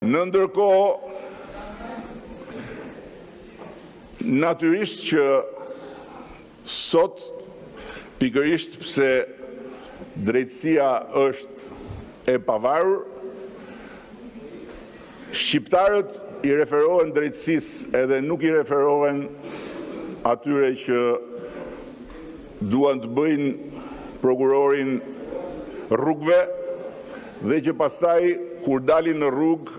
Në ndërkohë, natyrisht që sot, pikërisht pse drejtësia është e pavarur, shqiptarët i referohen drejtësisë edhe nuk i referohen atyre që duan të bëjnë prokurorin rrugëve dhe që pastaj kur dalin në rrugë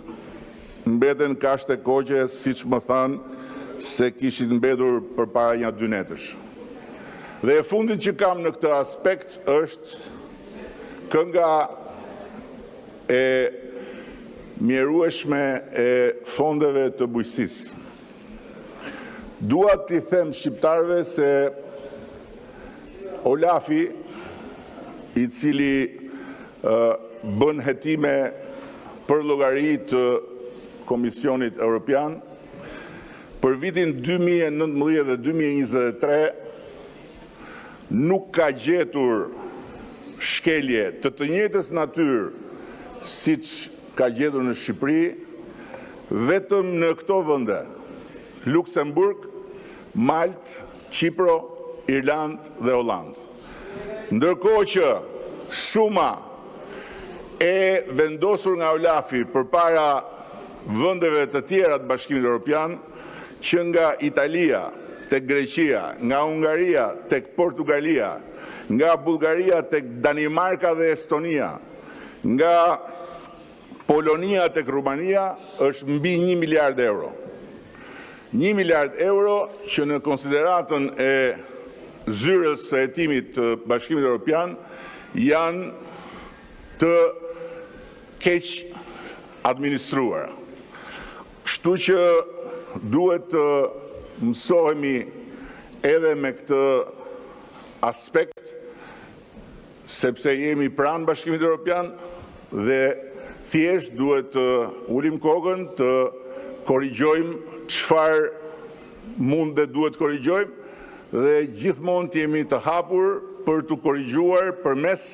mbeten kashte koqe, siç më thanë se kishin mbetur përpara 1-2 netësh. Dhe e fundit që kam në këtë aspekt është kënga e mjerueshme e fondeve të bujqësisë. Dua t'i them shqiptarëve se Olafi, i cili bën hetime për llogari të Komisionit Evropian, për vitin 2019 dhe 2023 nuk ka gjetur shkelje të njëjtës natyrë siç ka gjetur në Shqipëri, vetëm në këto vende: Luksemburg, Maltë, Qipro, Irlandë dhe Hollandë. Ndërkohë që shuma e vendosur nga Olafi përpara vendeve të tjera të Bashkimit Evropian, që nga Italia tek Greqia, nga Hungaria tek Portugalia, nga Bullgaria tek Danimarka dhe Estonia, nga Polonia tek Rumania, është mbi 1 miliard euro. 1 miliard euro që në konsideratën e zyrës së hetimit të Bashkimit Evropian janë të keq administruara. Kështu që duhet të mësohemi edhe me këtë aspekt, sepse jemi pranë Bashkimit Evropian dhe thjesht duhet të ulim kokën, të korrigjojmë çfarë mund dhe duhet korrigjojmë dhe gjithmonë të jemi të hapur për të korrigjuar përmes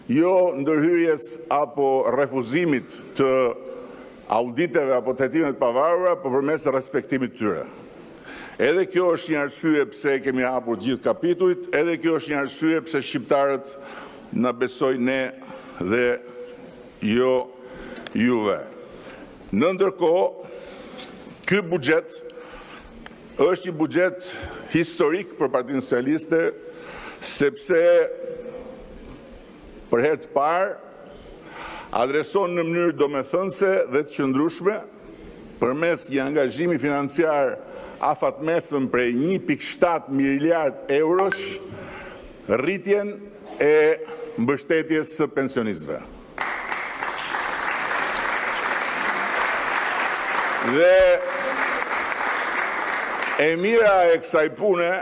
jo ndërhyrjes apo refuzimit të auditeve apo të hetimet pavarura, por përmes respektimit tyre. Edhe kjo është një arsye pse kemi hapur gjithë kapitujt, edhe kjo është një arsye pse shqiptarët na besojnë ne dhe jo juve. Në ndërkohë, ky buxhet është një buxhet historik për Partinë Socialiste, sepse për herë të parë adreson në mënyrë domethënëse dhe të qëndrueshme përmes një angazhimi financiar afatmesëm prej 1.7 miliard eurosh rritjen e mbështetjes së pensionistëve. Dhe e mira e kësaj pune,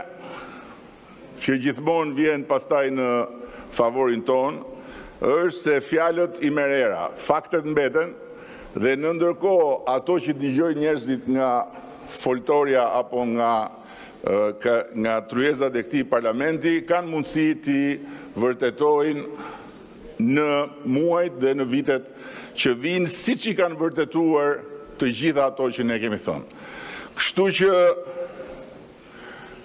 që gjithmonë vjen pastaj në favorin ton, është se fjalët i merera, faktet mbeten, dhe në ndërkohë ato që dëgjojnë njerëzit nga foltoria apo nga tryezat e këtij parlamenti kanë mundësi t'i vërtetojnë në muajt dhe në vitet që vinë, siç i kanë vërtetuar të gjitha ato që ne kemi thënë. Kështu që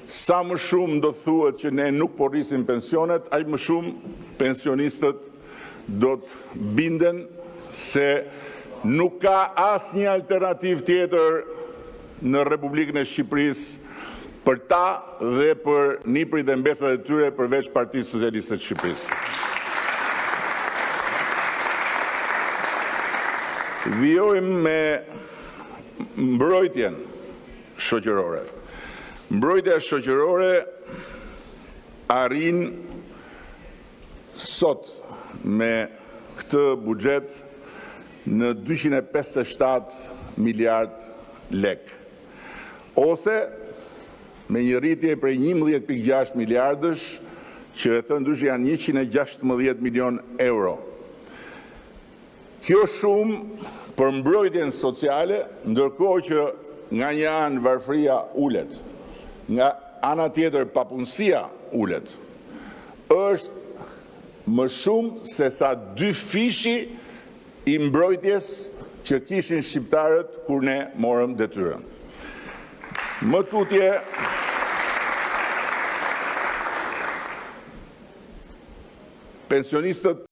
sa më shumë do të thuhet që ne nuk po rrisim pensionet, aq më shumë pensionistët do të binden se nuk ka asnjë alternativë tjetër në Republikën e Shqipërisë për ta dhe për niprit e mbesat e tyre përveç Partisë Socialiste të Shqipërisë. Vijojmë me mbrojtjen shoqërore. Mbrojtja shoqërore arrin sot me këtë buxhet në 257 miliard lek, ose me një rritje prej 11.6 miliardësh, që e thënë ndryshe janë 116 milion euro. Kjo shumë për mbrojtjen sociale, ndërkohë që nga një anë varfëria ulet, nga ana tjetër papunësia ulet, është më shumë se sa 2 fishi i mbrojtjes që kishin shqiptarët kur ne morëm detyrën. Më tutje, pensionistët